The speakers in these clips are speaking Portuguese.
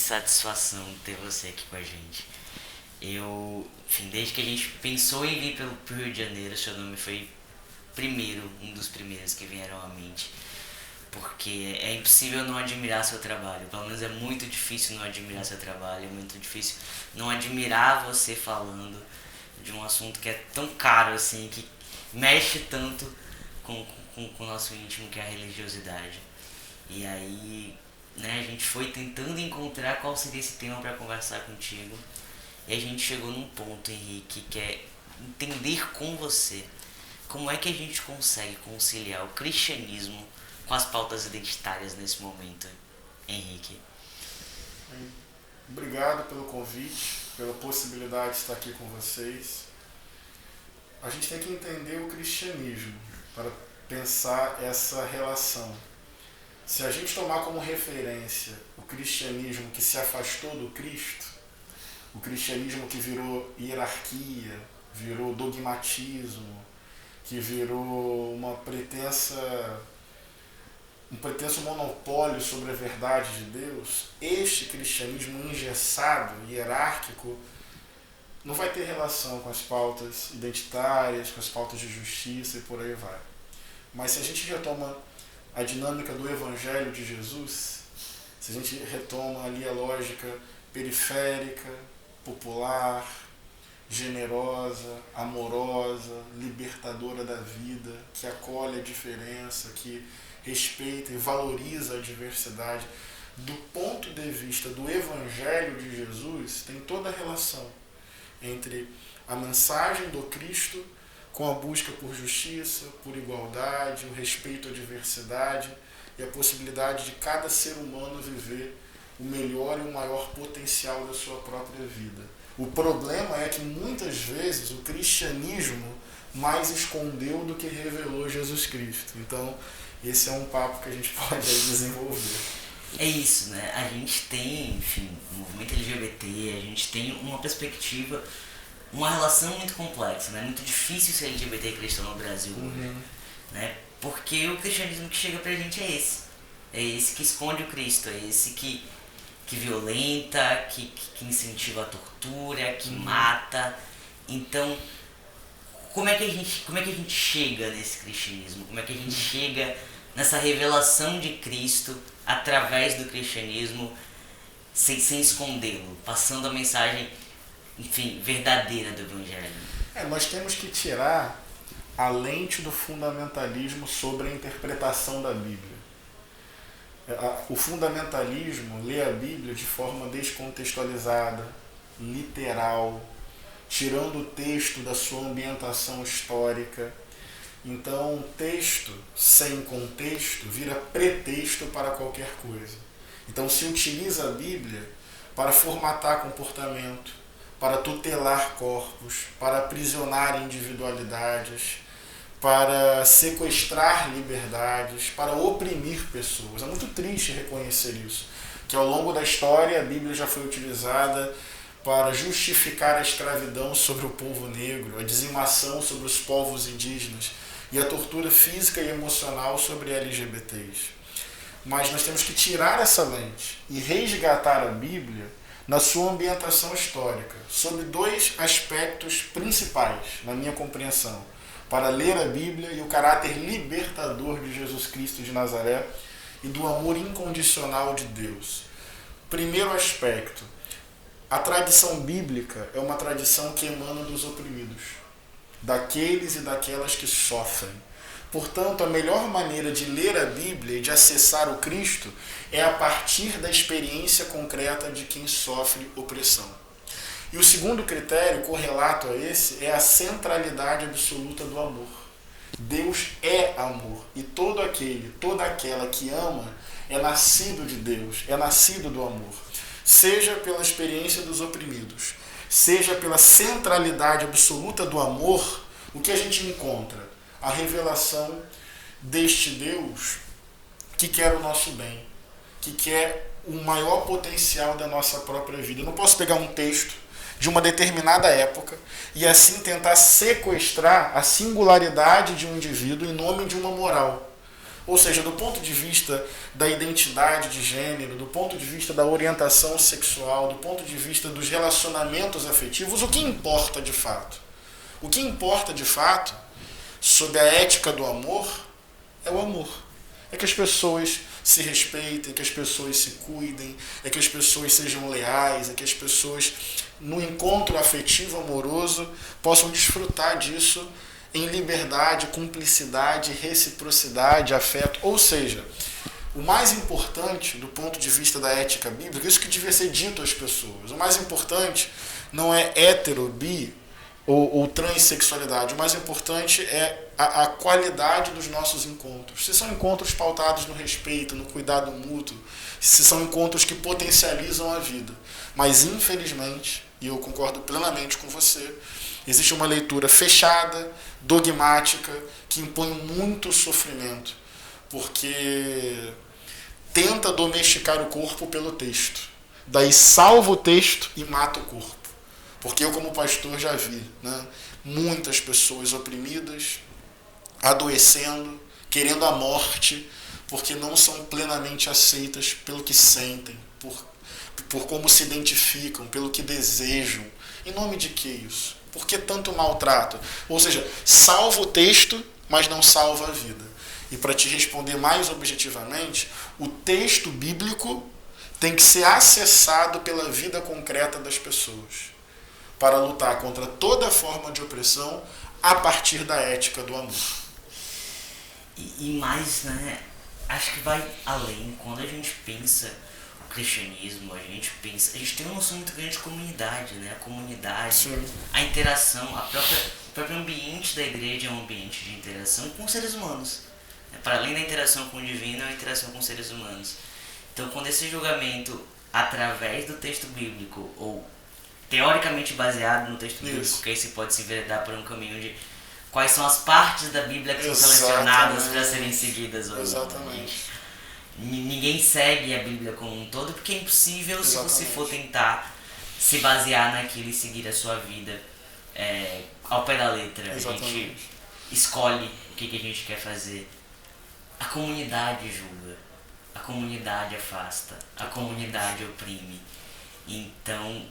satisfação ter você aqui com a gente. Desde que a gente pensou em vir pro Rio de Janeiro, seu nome foi um dos primeiros que vieram à mente. Porque é impossível não admirar seu trabalho. Pelo menos é muito difícil não admirar seu trabalho. É muito difícil não admirar você falando de um assunto que é tão caro assim, que mexe tanto com o nosso íntimo, que é a religiosidade. E aí, né, a gente foi tentando encontrar qual seria esse tema para conversar contigo. E a gente chegou num ponto, Henrique, que é entender com você como é que a gente consegue conciliar o cristianismo com as pautas identitárias nesse momento, Henrique. Obrigado pelo convite, pela possibilidade de estar aqui com vocês. A gente tem que entender o cristianismo para pensar essa relação. Se a gente tomar como referência o cristianismo que se afastou do Cristo, o cristianismo que virou hierarquia, virou dogmatismo, que virou um pretenso monopólio sobre a verdade de Deus, este cristianismo engessado, hierárquico, não vai ter relação com as pautas identitárias, com as pautas de justiça e por aí vai. Mas se a gente retoma a dinâmica do Evangelho de Jesus, se a gente retoma ali a lógica periférica, popular, generosa, amorosa, libertadora da vida, que acolhe a diferença, que respeita e valoriza a diversidade, do ponto de vista do Evangelho de Jesus, tem toda a relação entre a mensagem do Cristo com a busca por justiça, por igualdade, o respeito à diversidade e a possibilidade de cada ser humano viver o melhor e o maior potencial da sua própria vida. O problema é que muitas vezes o cristianismo mais escondeu do que revelou Jesus Cristo. Então, esse é um papo que a gente pode desenvolver. É isso, né? A gente tem, o movimento LGBT, a gente tem uma perspectiva, uma relação muito complexa, né? Muito difícil ser LGBT cristão no Brasil, né? Porque o cristianismo que chega pra gente é esse. É esse que esconde o Cristo, é esse que violenta, que incentiva a tortura, que mata. Então, como é que a gente chega nesse cristianismo? Como é que a gente chega nessa revelação de Cristo através do cristianismo, sem escondê-lo, passando a mensagem, verdadeira do Evangelho? Nós temos que tirar a lente do fundamentalismo sobre a interpretação da Bíblia. O fundamentalismo lê a Bíblia de forma descontextualizada, literal, tirando o texto da sua ambientação histórica. Então, texto sem contexto vira pretexto para qualquer coisa. Então, se utiliza a Bíblia para formatar comportamento, para tutelar corpos, para aprisionar individualidades, para sequestrar liberdades, para oprimir pessoas. É muito triste reconhecer isso, que ao longo da história a Bíblia já foi utilizada para justificar a escravidão sobre o povo negro, a dizimação sobre os povos indígenas e a tortura física e emocional sobre LGBTs. Mas nós temos que tirar essa lente e resgatar a Bíblia na sua ambientação histórica, sob dois aspectos principais, na minha compreensão, para ler a Bíblia e o caráter libertador de Jesus Cristo de Nazaré e do amor incondicional de Deus. Primeiro aspecto, a tradição bíblica é uma tradição que emana dos oprimidos, daqueles e daquelas que sofrem. Portanto, a melhor maneira de ler a Bíblia e de acessar o Cristo é a partir da experiência concreta de quem sofre opressão. E o segundo critério, correlato a esse, é a centralidade absoluta do amor. Deus é amor, e todo aquele, toda aquela que ama é nascido de Deus, é nascido do amor. Seja pela experiência dos oprimidos, seja pela centralidade absoluta do amor, o que a gente encontra? A revelação deste Deus que quer o nosso bem, que quer o maior potencial da nossa própria vida. Eu não posso pegar um texto de uma determinada época e assim tentar sequestrar a singularidade de um indivíduo em nome de uma moral. Ou seja, do ponto de vista da identidade de gênero, do ponto de vista da orientação sexual, do ponto de vista dos relacionamentos afetivos, o que importa de fato? O que importa de fato, sob a ética do amor, é o amor. É que as pessoas se respeitem, é que as pessoas se cuidem, é que as pessoas sejam leais, é que as pessoas, no encontro afetivo amoroso, possam desfrutar disso em liberdade, cumplicidade, reciprocidade, afeto. Ou seja, o mais importante do ponto de vista da ética bíblica, isso que devia ser dito às pessoas, o mais importante não é hétero, bi ou transexualidade, o mais importante é a qualidade dos nossos encontros. Se são encontros pautados no respeito, no cuidado mútuo, se são encontros que potencializam a vida. Mas, infelizmente, e eu concordo plenamente com você, existe uma leitura fechada, dogmática, que impõe muito sofrimento, porque tenta domesticar o corpo pelo texto. Daí salva o texto e mata o corpo. Porque eu, como pastor, já vi, né, muitas pessoas oprimidas, adoecendo, querendo a morte, porque não são plenamente aceitas pelo que sentem, por como se identificam, pelo que desejam. Em nome de que isso? Por que tanto maltrato? Ou seja, salva o texto, mas não salva a vida. E para te responder mais objetivamente, o texto bíblico tem que ser acessado pela vida concreta das pessoas, para lutar contra toda forma de opressão a partir da ética do amor. E mais, né? Acho que vai além. Quando a gente pensa o cristianismo, a gente tem uma noção muito grande de comunidade, né? A comunidade, sim, a interação, o próprio ambiente da igreja é um ambiente de interação com seres humanos. Para além da interação com o divino, é uma interação com seres humanos. Então, quando esse julgamento, através do texto bíblico, ou teoricamente baseado no texto bíblico, que aí se pode se enveredar por um caminho de quais são as partes da Bíblia que são selecionadas para serem seguidas ou não. Ninguém segue a Bíblia como um todo, porque é impossível se você for tentar se basear naquilo e seguir a sua vida ao pé da letra. A gente escolhe o que a gente quer fazer. A comunidade julga, a comunidade afasta, a comunidade oprime. Então,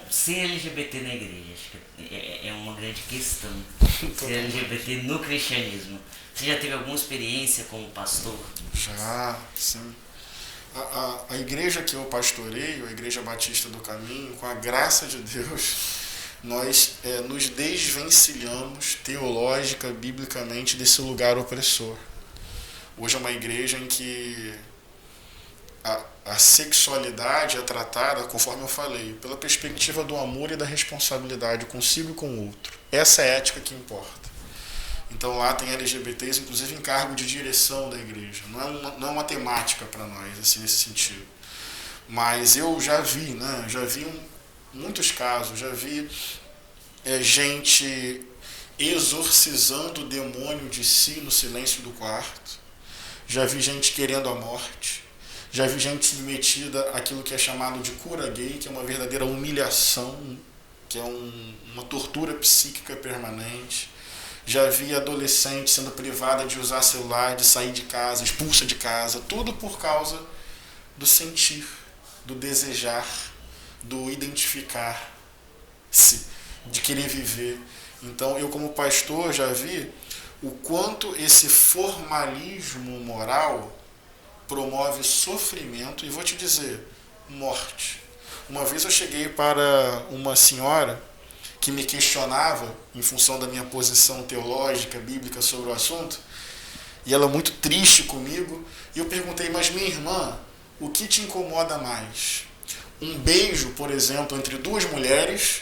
ser LGBT na igreja, acho que é uma grande questão. Ser LGBT no cristianismo. Você já teve alguma experiência como pastor? Já, sim. A igreja que eu pastoreio, a Igreja Batista do Caminho, com a graça de Deus, nós nos desvencilhamos teológica, biblicamente, desse lugar opressor. Hoje é uma igreja em que a sexualidade é tratada, conforme eu falei, pela perspectiva do amor e da responsabilidade consigo e com o outro. Essa é a ética que importa. Então lá tem LGBTs, inclusive em cargo de direção da igreja. Não é uma temática para nós, assim, nesse sentido. Mas eu já vi, né? Já vi muitos casos, já vi gente exorcizando o demônio de si no silêncio do quarto. Já vi gente querendo a morte. Já vi gente submetida àquilo que é chamado de cura gay, que é uma verdadeira humilhação, que é uma tortura psíquica permanente. Já vi adolescente sendo privada de usar celular, de sair de casa, expulsa de casa, tudo por causa do sentir, do desejar, do identificar-se, de querer viver. Então, eu como pastor já vi o quanto esse formalismo moral promove sofrimento e, vou te dizer, morte. Uma vez eu cheguei para uma senhora que me questionava em função da minha posição teológica, bíblica sobre o assunto, e ela muito triste comigo, e eu perguntei, mas minha irmã, o que te incomoda mais? Um beijo, por exemplo, entre duas mulheres,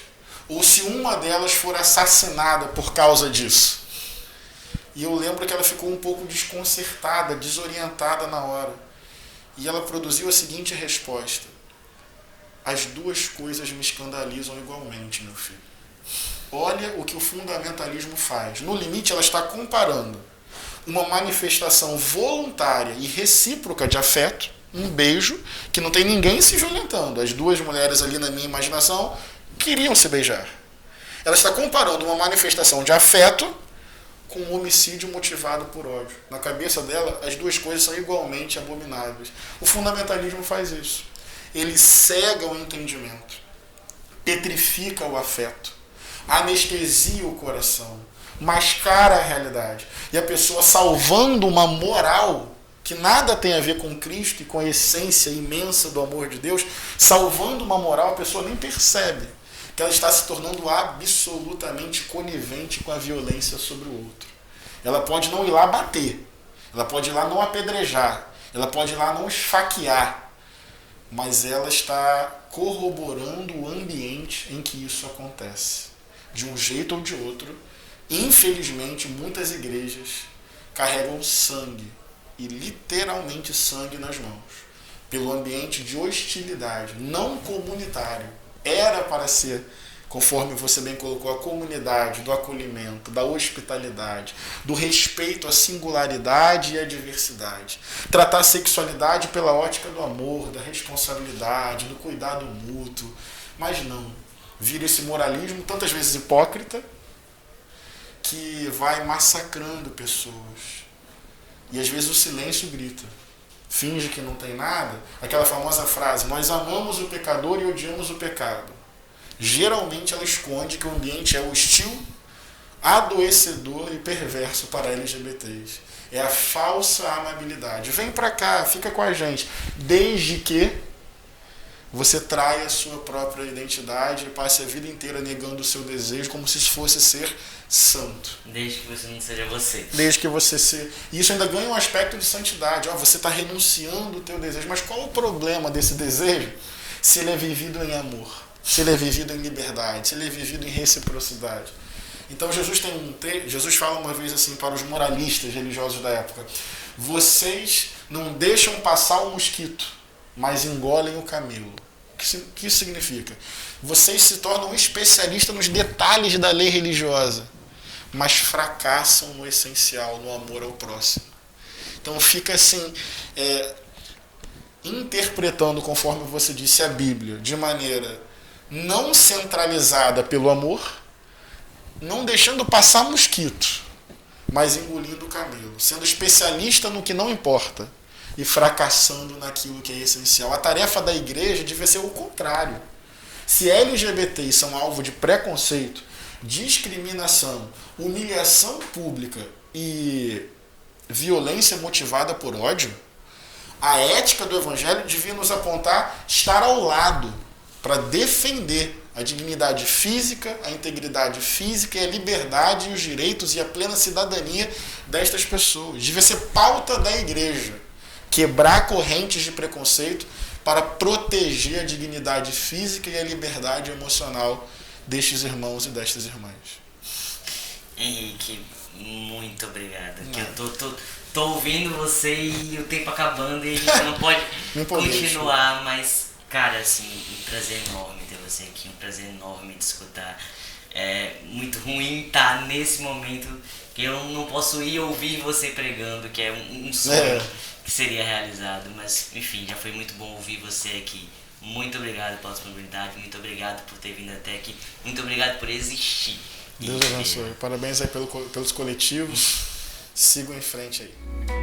ou se uma delas for assassinada por causa disso? E eu lembro que ela ficou um pouco desconcertada, desorientada na hora. E ela produziu a seguinte resposta: as duas coisas me escandalizam igualmente, meu filho. Olha o que o fundamentalismo faz. No limite, ela está comparando uma manifestação voluntária e recíproca de afeto, um beijo, que não tem ninguém se violentando. As duas mulheres ali, na minha imaginação, queriam se beijar. Ela está comparando uma manifestação de afeto com um homicídio motivado por ódio. Na cabeça dela, as duas coisas são igualmente abomináveis. O fundamentalismo faz isso. Ele cega o entendimento, petrifica o afeto, anestesia o coração, mascara a realidade. E a pessoa, salvando uma moral que nada tem a ver com Cristo e com a essência imensa do amor de Deus, salvando uma moral, a pessoa nem percebe que ela está se tornando absolutamente conivente com a violência sobre o outro. Ela pode não ir lá bater, ela pode ir lá não apedrejar, ela pode ir lá não esfaquear, mas ela está corroborando o ambiente em que isso acontece. De um jeito ou de outro, infelizmente, muitas igrejas carregam sangue, e literalmente sangue nas mãos, pelo ambiente de hostilidade, não comunitário. Era para ser, conforme você bem colocou, a comunidade do acolhimento, da hospitalidade, do respeito à singularidade e à diversidade. Tratar a sexualidade pela ótica do amor, da responsabilidade, do cuidado mútuo. Mas não. Vira esse moralismo, tantas vezes hipócrita, que vai massacrando pessoas. E às vezes o silêncio grita. Finge que não tem nada. Aquela famosa frase, nós amamos o pecador e odiamos o pecado. Geralmente ela esconde que o ambiente é hostil, adoecedor e perverso para LGBTs. É a falsa amabilidade. Vem pra cá, fica com a gente. Desde que você traia a sua própria identidade e passe a vida inteira negando o seu desejo como se fosse ser santo. Desde que você não seja você. Desde que você se... Isso ainda ganha um aspecto de santidade. Você está renunciando o teu desejo. Mas qual o problema desse desejo se ele é vivido em amor? Se ele é vivido em liberdade? Se ele é vivido em reciprocidade? Então Jesus fala uma vez assim para os moralistas religiosos da época: vocês não deixam passar o mosquito, mas engolem o camelo. O que isso significa? Vocês se tornam especialistas nos detalhes da lei religiosa, mas fracassam no essencial, no amor ao próximo. Então fica assim, interpretando, conforme você disse, a Bíblia de maneira não centralizada pelo amor, não deixando passar mosquito, mas engolindo o camelo, sendo especialista no que não importa e fracassando naquilo que é essencial. A tarefa da igreja devia ser o contrário. Se LGBTs são alvo de preconceito, discriminação, humilhação pública e violência motivada por ódio, a ética do Evangelho devia nos apontar estar ao lado para defender a dignidade física, a integridade física e a liberdade e os direitos e a plena cidadania destas pessoas. Devia ser pauta da igreja quebrar correntes de preconceito para proteger a dignidade física e a liberdade emocional destes irmãos e destas irmãs. Henrique, muito obrigado. Que eu tô ouvindo você e o tempo acabando e a gente não pode continuar, mas, cara, assim, um prazer enorme ter você aqui, um prazer enorme de escutar. É muito ruim estar nesse momento que eu não posso ir ouvir você pregando, que é um sonho que seria realizado, mas enfim, já foi muito bom ouvir você aqui. Muito obrigado pela disponibilidade, muito obrigado por ter vindo até aqui, muito obrigado por existir. Deus abençoe. Parabéns aí pelos coletivos. Sigam em frente aí.